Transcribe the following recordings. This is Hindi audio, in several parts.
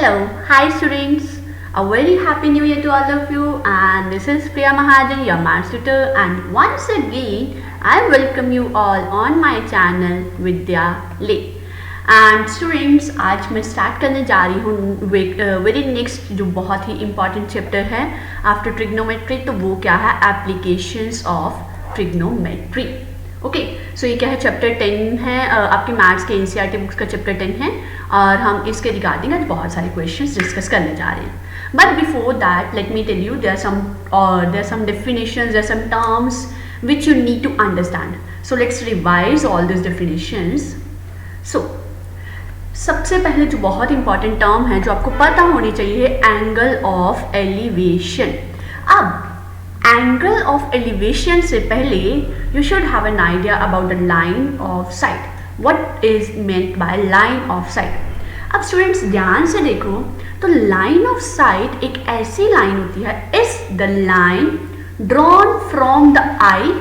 Hello, hi students. A very happy new year to all of you, and this is Priya Mahajan, your maths tutor, and once again I welcome you all on my channel Vidya Le. And students, आज मैं स्टार्ट करने जा रही हूँ वेरी नेक्स्ट जो बहुत ही इम्पॉर्टेंट चैप्टर है आफ्टर ट्रिग्नोमेट्री। तो वो क्या है? Applications of trigonometry. ओके, सो ये क्या है? चैप्टर 10 है, आपके मैथ्स के एनसीईआरटी बुक्स का चैप्टर 10 है और हम इसके रिगार्डिंग आज बहुत सारे क्वेश्चंस डिस्कस करने जा रहे हैं। But before that let me tell you there some definitions, there some terms which you need to understand. So let's revise all this definitions. So सबसे पहले जो बहुत इंपॉर्टेंट टर्म है जो आपको पता होनी चाहिए, एंगल ऑफ एलिवेशन। अब एंगल ऑफ एलिवेशन से पहले you should have an idea about the line of site. What is meant by line of site? अब स्टूडेंट्स ध्यान से देखो तो लाइन ऑफ साइट एक ऐसी लाइन होती है, is the line drawn from the eye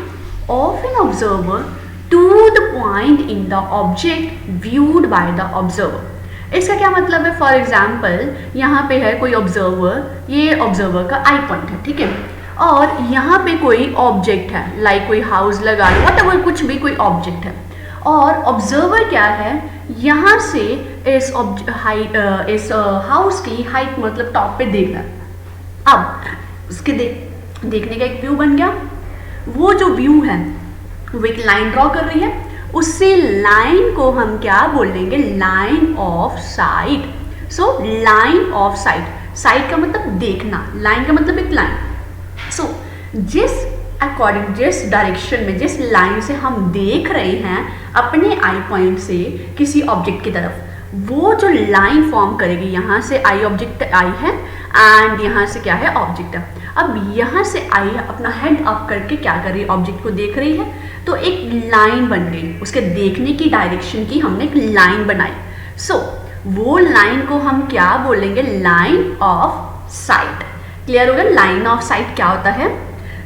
of an observer to the point in the object viewed by the observer. इसका क्या मतलब है? फॉर एग्जाम्पल यहाँ पे है कोई ऑब्जर्वर, ये ऑब्जर्वर का आई पॉइंट है, ठीक है, और यहाँ पे कोई ऑब्जेक्ट है, लाइक कोई हाउस लगा लो, व्हाटएवर, कुछ भी कोई ऑब्जेक्ट है, और ऑब्जर्वर क्या है, यहाँ से इस हाउस की हाइट मतलब टॉप पे देख रहा है। अब उसके देखने का एक व्यू बन गया। वो जो व्यू है वो एक लाइन ड्रॉ कर रही है, उससे लाइन को हम क्या बोलेंगे? Line of site. So line of site, site का मतलब देखना, लाइन का मतलब एक लाइन। सो जिस डायरेक्शन में, जिस लाइन से हम देख रहे हैं अपने आई पॉइंट से किसी ऑब्जेक्ट की तरफ, वो जो लाइन फॉर्म करेगी, यहाँ से आई ऑब्जेक्ट आई है एंड यहाँ से क्या है? ऑब्जेक्ट है। अब यहाँ से आई अपना हेड अप करके क्या कर रही है? ऑब्जेक्ट को देख रही है, तो एक लाइन बन गई, उसके देखने की डायरेक्शन की हमने एक लाइन बनाई। सो वो लाइन को हम क्या बोलेंगे? Line of site. क्लियर हो गया लाइन ऑफ साइट क्या होता है?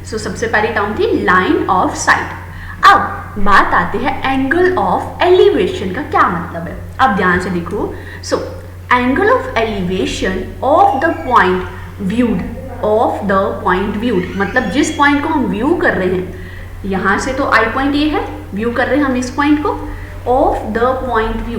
सो सबसे पहली टर्म थी लाइन ऑफ साइट। अब बात आती है एंगल ऑफ एलिवेशन का क्या मतलब है। अब ध्यान से देखो। So angle of elevation of the point viewed, of the point viewed मतलब जिस पॉइंट को हम व्यू कर रहे हैं, यहाँ से तो आई पॉइंट ये है, व्यू कर रहे हैं हम इस पॉइंट को, ऑफ द पॉइंट व्यू।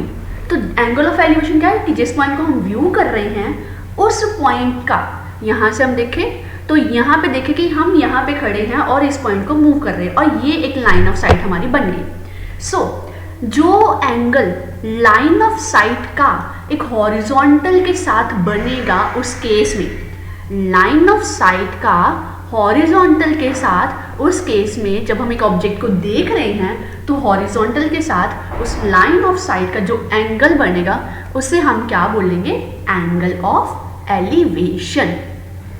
तो एंगल ऑफ एलिवेशन क्या है कि जिस पॉइंट को हम व्यू कर रहे हैं उस पॉइंट का, यहाँ से हम देखें तो यहाँ पे देखें कि हम यहाँ पे खड़े हैं और इस पॉइंट को मूव कर रहे हैं, और ये एक लाइन ऑफ साइट हमारी बन गई। सो जो एंगल लाइन ऑफ साइट का एक हॉरिजॉन्टल के साथ बनेगा, उस केस में लाइन ऑफ साइट का हॉरिजॉन्टल के साथ, उस केस में जब हम एक ऑब्जेक्ट को देख रहे हैं तो हॉरिजॉन्टल के साथ उस लाइन ऑफ साइट का जो एंगल बनेगा उसे हम क्या बोलेंगे? Angle of elevation.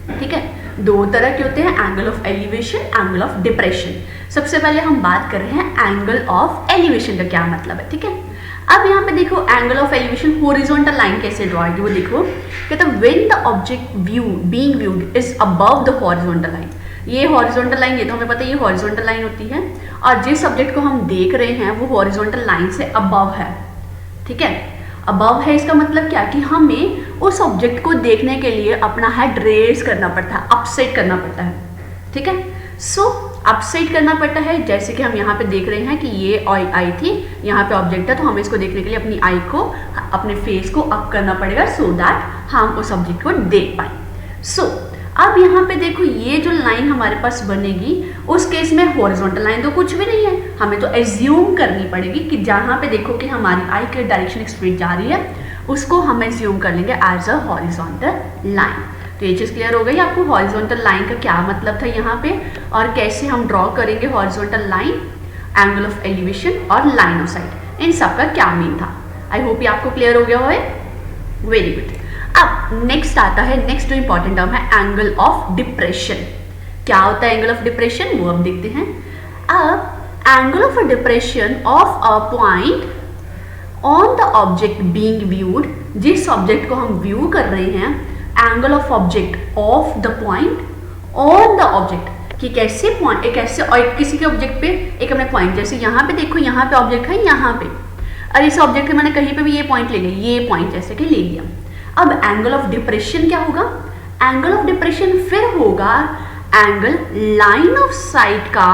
ठीक है, दो तरह के होते हैं, angle of elevation, angle of depression. सबसे पहले हम बात कर रहे हैं एंगल ऑफ एलिवेशन का क्या मतलब है। ठीक है, अब यहाँ पे देखो angle of elevation horizontal line कैसे ड्रॉ होगी वो देखो। कहते हैं when the object being viewed is above the horizontal line. ये हॉरिजॉन्टल लाइन, ये तो हमें पता है ये हॉरिजॉन्टल लाइन होती है, और जिस ऑब्जेक्ट को हम देख रहे हैं वो हॉरिजॉन्टल लाइन से अबव है। ठीक है, अबव है इसका मतलब क्या कि हमें उस ऑब्जेक्ट को देखने के लिए अपना हेड रेज करना पड़ता है, अपसाइड करना पड़ता है। ठीक है, सो अपसाइड करना पड़ता है। जैसे कि हम यहाँ पे देख रहे हैं कि ये आई थी, यहाँ पे ऑब्जेक्ट है, तो हमें इसको देखने के लिए अपनी आई को, अपने फेस को अप करना पड़ेगा सो दैट हम उस ऑब्जेक्ट को देख पाए। सो अब यहाँ पे देखो ये जो लाइन हमारे पास बनेगी, उस केस में हॉरिजॉन्टल लाइन तो कुछ भी नहीं है, हमें तो एज्यूम करनी पड़ेगी कि जहाँ पे देखो कि हमारी आई की डायरेक्शन स्ट्रेट जा रही है, उसको हम एज्यूम कर लेंगे एज अ हॉरिजॉन्टल लाइन। तो ये चीज़ क्लियर हो गई आपको हॉरिजॉन्टल लाइन का क्या मतलब था यहाँ पे, और कैसे हम ड्रॉ करेंगे horizontal line, angle of elevation और लाइन ऑफ साइट, इन सब का क्या मीन था। आई होप ये आपको क्लियर हो गया हो। Very good. अब नेक्स्ट आता है, नेक्स्ट जो इंपॉर्टेंट टर्म है एंगल ऑफ डिप्रेशन। क्या होता है एंगल ऑफ डिप्रेशन वो अब देखते हैं। अब angle of depression of a point on the object being viewed, जिस ऑब्जेक्ट को हम व्यू कर रहे हैं, angle of object of the point on the object, कि कैसे पॉइंट एक ऐसे और किसी के ऑब्जेक्ट पे एक हमने पॉइंट, जैसे यहाँ पे देखो यहाँ पे ऑब्जेक्ट है यहाँ पे, और इस ऑब्जेक्ट पे मैंने कहीं पे भी ये पॉइंट ले लिया, ये पॉइंट जैसे कि ले लिया। अब एंगल ऑफ डिप्रेशन क्या होगा? एंगल ऑफ डिप्रेशन फिर होगा एंगल लाइन ऑफ साइट का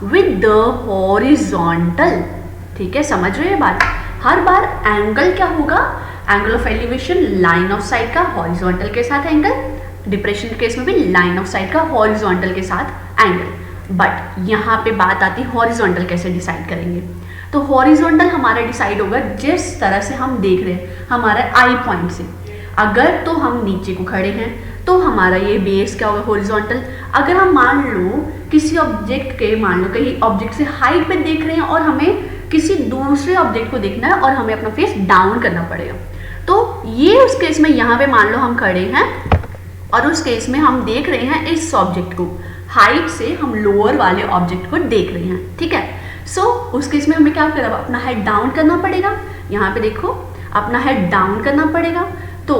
विद द हॉरिजॉन्टल। ठीक है, समझ रहे हैं बात? हर बार एंगल क्या होगा? Angle of elevation line of site का हॉरिजॉन्टल के साथ एंगल, डिप्रेशन के केस में भी लाइन ऑफ साइट का हॉरिजॉन्टल के साथ एंगल। बट यहाँ पे बात आती है हॉरिजॉन्टल कैसे डिसाइड करेंगे। तो हॉरिजॉन्टल हमारा डिसाइड होगा जिस तरह से हम देख रहे हैं हमारे आई पॉइंट से। अगर तो हम नीचे को खड़े हैं तो हमारा ये बेस क्या होगा? हॉरिजॉन्टल। अगर हम मान लो किसी ऑब्जेक्ट के, मान लो कहीं ऑब्जेक्ट से हाइट पे देख रहे हैं और हमें किसी दूसरे ऑब्जेक्ट को देखना है और हमें अपना फेस डाउन करना पड़ेगा, तो ये उस केस में यहाँ पे मान लो हम खड़े हैं और उस केस में हम देख रहे हैं इस ऑब्जेक्ट को, हाइट से हम लोअर वाले ऑब्जेक्ट को देख रहे हैं। ठीक है, सो उस केस में हमें क्या करना? अपना हेड डाउन करना पड़ेगा। यहाँ पे देखो, अपना हेड डाउन करना पड़ेगा। तो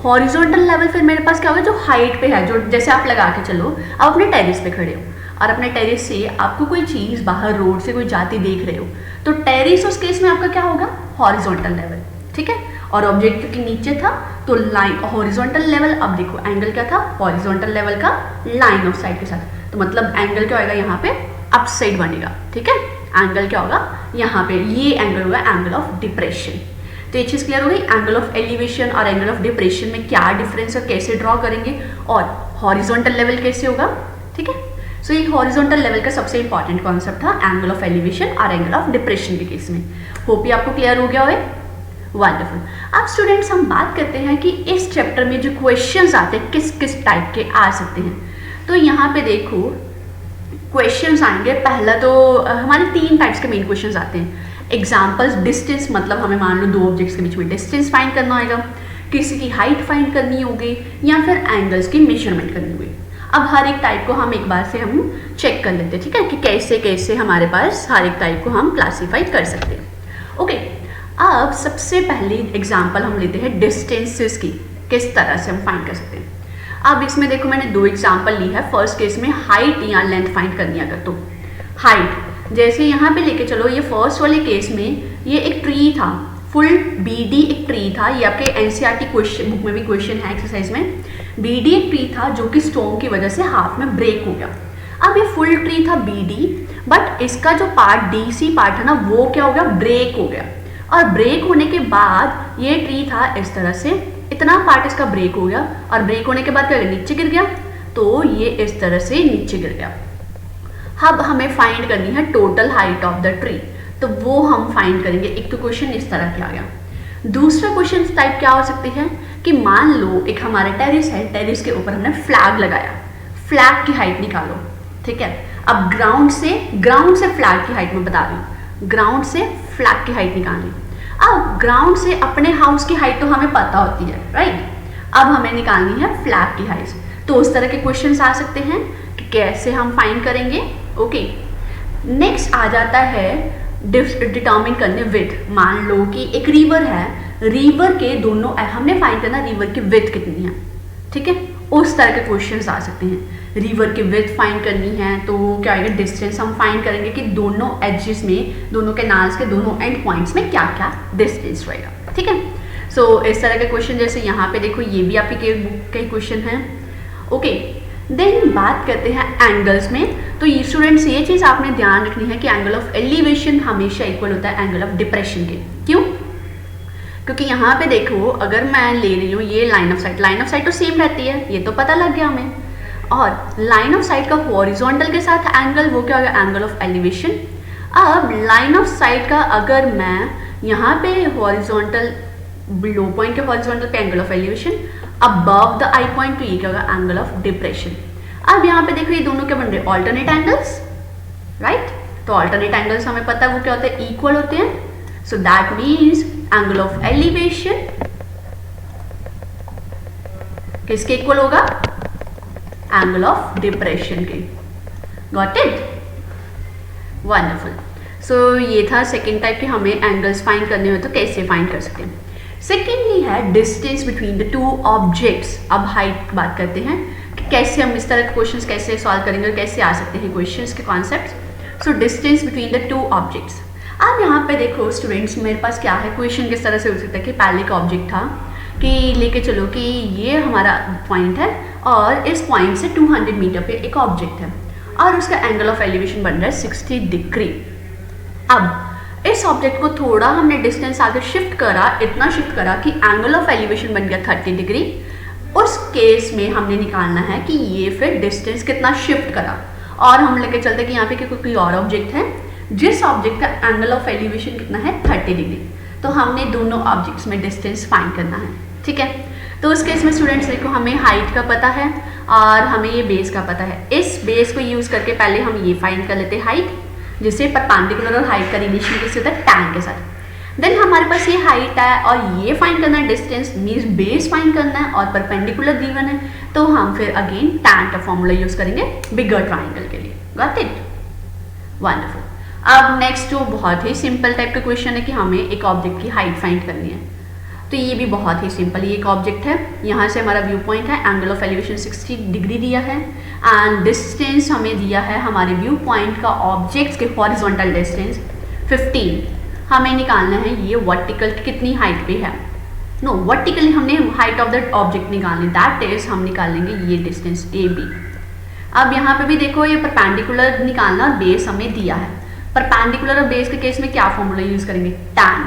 हॉरिजॉन्टल लेवल फिर मेरे पास क्या होगा? जो हाइट पे है, जो जैसे आप लगा के चलो, आप अपने टेरिस पे खड़े हो और अपने टेरिस से आपको कोई चीज़ बाहर रोड से कोई जाती देख रहे हो, तो टेरिस उस केस में आपका क्या होगा? Horizontal level. ठीक है, और ऑब्जेक्ट क्योंकि नीचे था तो लाइन हॉरिजॉन्टल लेवल। अब देखो एंगल क्या था? हॉरिजॉन्टल लेवल का लाइन ऑफ साइड के साथ, तो मतलब एंगल क्या होगा? यहाँ पे अप साइड बनेगा। ठीक है, एंगल क्या होगा? यहाँ पे ये एंगल होगा एंगल ऑफ डिप्रेशन। तो ये चीज़ क्लियर हो गई। एंगल ऑफ एलिवेशन और एंगल ऑफ डिप्रेशन में क्या डिफरेंस है, कैसे ड्रॉ करेंगे, और हॉरिजॉन्टल लेवल कैसे होगा। ठीक है, सो ये हॉरिजॉन्टल लेवल का सबसे इंपॉर्टेंट कॉन्सेप्ट था एंगल ऑफ एलिवेशन और एंगल ऑफ डिप्रेशन के केस में। होप ये आपको क्लियर हो गया होगा। वंडरफुल। अब स्टूडेंट्स हम बात करते हैं कि इस चैप्टर में जो क्वेश्चंस आते हैं किस किस टाइप के आ सकते हैं। तो यहाँ पे देखो क्वेश्चंस आएंगे। पहला तो हमारे 3 टाइप्स के मेन क्वेश्चंस आते हैं। एग्जाम्पल्स, डिस्टेंस, मतलब हमें मान लो 2 ऑब्जेक्ट्स के बीच में डिस्टेंस फाइंड करना होगा, किसी की हाइट फाइंड करनी होगी, या फिर एंगल्स की मेजरमेंट करनी होगी। अब हर एक टाइप को हम एक बार से हम चेक कर लेते हैं, ठीक है, कि कैसे कैसे हमारे पास हर एक टाइप को हम क्लासीफाई कर सकते हैं। ओके, अब सबसे पहले एग्जाम्पल हम लेते हैं डिस्टेंसेस की, किस तरह से हम फाइंड कर सकते हैं। अब इसमें देखो मैंने 2 एग्जाम्पल ली है। फर्स्ट केस में हाइट या लेंथ फाइंड करनी है अगर तो हाइट, जैसे यहाँ पे लेके चलो, ये फर्स्ट वाले केस में ये एक ट्री था, फुल BD एक ट्री था। ये आपके NCERT क्वेश्चन बुक में भी क्वेश्चन है एक्सरसाइज में। BD एक ट्री था जो कि स्टॉर्म की वजह से हाफ में ब्रेक हो गया। अब ये फुल ट्री था BD, बट इसका जो पार्ट DC पार्ट है ना, वो क्या हो गया? ब्रेक हो गया। और ब्रेक होने के बाद ये ट्री था इस तरह से, इतना पार्ट इसका ब्रेक हो गया, और ब्रेक होने के बाद क्या नीचे गिर गया, तो ये इस तरह से नीचे गिर गया। अब हमें फाइंड करनी है total height of the tree, तो वो हम फाइंड करेंगे। एक तो क्वेश्चन इस तरह के आ गया। दूसरा क्वेश्चन टाइप क्या हो सकती है कि मान लो एक हमारा टेरिस है, टेरिस के ऊपर हमने फ्लैग लगाया, फ्लैग की हाइट निकालो। ठीक है, अब ग्राउंड से फ्लैग की हाइट में बता रही हूँ, ग्राउंड से फ्लैग की हाइट निकालनी। अब ग्राउंड से अपने हाउस की हाइट तो हमें पता होती है, राइट। अब हमें निकालनी है फ्लैग की हाइट। तो उस तरह के क्वेश्चंस आ सकते हैं कि कैसे हम फाइंड करेंगे। ओके, नेक्स्ट आ जाता है डिटर्मिन करने विड्थ। मान लो कि एक रिवर है, रिवर के दोनों हमने फाइंड करना रिवर की विड्थ कितनी है। ठीक है, उस तरह के क्वेश्चंस आ सकते हैं। रिवर की विड्थ फाइंड करनी है तो क्या आएगा? डिस्टेंस हम फाइंड करेंगे कि दोनों एजेस में, दोनों कैनाल्स के दोनों एंड पॉइंट्स में क्या क्या डिस्टेंस रहेगा। ठीक है, सो इस तरह के क्वेश्चन, जैसे यहाँ पे देखो ये भी आपके बुक के क्वेश्चन हैं। ओके, देन बात करते हैं एंगल्स में। तो ये स्टूडेंट्स ये चीज़ आपने ध्यान रखनी है कि एंगल ऑफ एलिवेशन हमेशा इक्वल होता है एंगल ऑफ डिप्रेशन के। क्यों? क्योंकि यहाँ पे देखो अगर मैं ले रही हूँ ये लाइन ऑफ साइट तो सेम रहती है, ये तो पता लग गया हमें। और लाइन ऑफ साइट का हॉरिजॉन्टल के साथ एंगल, वो क्या होगा? Angle of elevation. अब लाइन ऑफ साइट का अगर मैं यहाँ पे हॉरिजॉन्टल, लो पॉइंट के हॉरिजॉन्टल पे angle of elevation, above the I point, तो ये क्या होगा? Angle of depression. अब यहाँ पे देखो ये दोनों क्या बन रहे हैं? Alternate angles, right. तो ऑल्टरनेट एंगल्स हमें पता है वो क्या होते हैं? इक्वल होते हैं। So that means angle of elevation किसके इक्वल होगा? एंगल ऑफ डिप्रेशन के। Got it? वंडरफुल। सो ये था सेकेंड टाइप के, हमें एंगल्स फाइंड करने हो तो कैसे फाइंड कर सकते हैं। सेकेंडली है डिस्टेंस बिटवीन द 2 ऑब्जेक्ट्स। अब हाइट की बात करते हैं कि कैसे हम इस तरह के क्वेश्चंस कैसे सॉल्व करेंगे और कैसे आ सकते हैं क्वेश्चंस के concepts. So distance between the 2 objects. अब यहाँ पे देखो स्टूडेंट्स, मेरे पास क्या है क्वेश्चन किस तरह से हो सकता है कि पहले का ऑब्जेक्ट था कि लेके चलो कि ये हमारा पॉइंट है और इस पॉइंट से 200 मीटर पे एक ऑब्जेक्ट है और उसका एंगल ऑफ एलिवेशन बन रहा है 60 डिग्री। अब इस ऑब्जेक्ट को थोड़ा हमने डिस्टेंस आगे शिफ्ट करा, इतना शिफ्ट करा कि एंगल ऑफ एलिवेशन बन गया 30 डिग्री। उस केस में हमने निकालना है कि ये फिर डिस्टेंस कितना शिफ्ट करा, और हम लेके चलते कि यहाँ पे कोई और ऑब्जेक्ट है जिस ऑब्जेक्ट का एंगल ऑफ एलिवेशन कितना है 30 डिग्री। तो हमने दोनों ऑब्जेक्ट्स में डिस्टेंस फाइंड करना है, ठीक है। तो उस केस में स्टूडेंट्स देखो, हमें हाइट का पता है और हमें ये बेस का पता है। इस बेस को यूज़ करके पहले हम ये फाइंड कर लेते हैं हाइट, जिससे परपेंडिकुलर और हाइट का रिलेशन कैसे होता है टैन के साथ। देन हमारे पास ये हाइट है और ये फाइंड करना है डिस्टेंस, मीन्स बेस फाइंड करना है और परपेंडिकुलर गिवन है, तो हम फिर अगेन टैन का फॉर्मूला यूज़ करेंगे बिगर ट्राइंगल के लिए। Got it? वंडरफुल। अब नेक्स्ट जो बहुत ही सिंपल टाइप का क्वेश्चन है कि हमें एक ऑब्जेक्ट की हाइट फाइंड करनी है। तो ये भी बहुत ही सिंपल, ये एक ऑब्जेक्ट है, यहाँ से हमारा व्यू पॉइंट है, एंगल ऑफ एलिवेशन 60 डिग्री दिया है एंड डिस्टेंस हमें दिया है हमारे व्यू पॉइंट का ऑब्जेक्ट्स के हॉरिजॉन्टल डिस्टेंस 15। हमें निकालना है ये वर्टिकल कितनी हाइट पे है। नो, वर्टिकली हमने हाइट ऑफ द ऑब्जेक्ट निकालनी, दैट इज हम निकालेंगे ये डिस्टेंस AB। अब यहाँ पे भी देखो, ये परपेंडिकुलर निकालना और बेस हमें दिया है। परपेंडिकुलर और बेस के केस में क्या फॉर्मूला यूज करेंगे? टैन।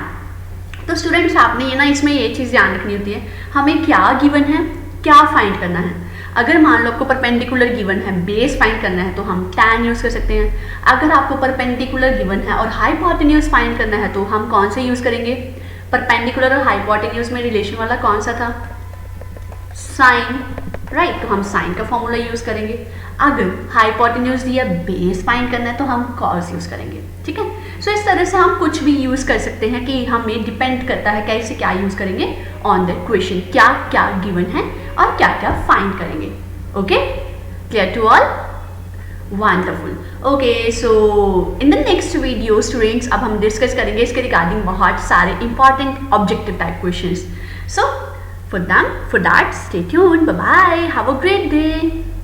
तो स्टूडेंट्स आपने ये ना इसमें ये चीज़ ध्यान रखनी होती है, हमें क्या गिवन है, क्या फाइंड करना है। अगर मान लो आपको परपेंडिकुलर गिवन है, बेस फाइंड करना है, तो हम टैन यूज़ कर सकते हैं। अगर आपको परपेंडिकुलर गिवन है और हाइपोटेन्यूज फाइंड करना है, तो हम कौन से यूज़ करेंगे? परपेंडिकुलर और हाइपोटेन्यूज में रिलेशन वाला कौन सा था? Sine, right. तो हम साइन का फॉर्मूला यूज़ करेंगे। अगर हाइपोटेन्यूज दिया, बेस फाइंड करना है, तो हम कॉस यूज़ करेंगे, ठीक है। सो इस तरह से हम कुछ भी यूज़ कर सकते हैं कि हमें डिपेंड करता है कैसे क्या यूज़ करेंगे ऑन द क्वेश्चन, क्या क्या गिवन है और क्या क्या फाइंड करेंगे। Okay, clear to all? Wonderful. Okay, so in the next video students अब हम डिस्कस करेंगे इसके रिगार्डिंग बहुत सारे important objective type questions. So for that stay tuned, bye bye, have a great day.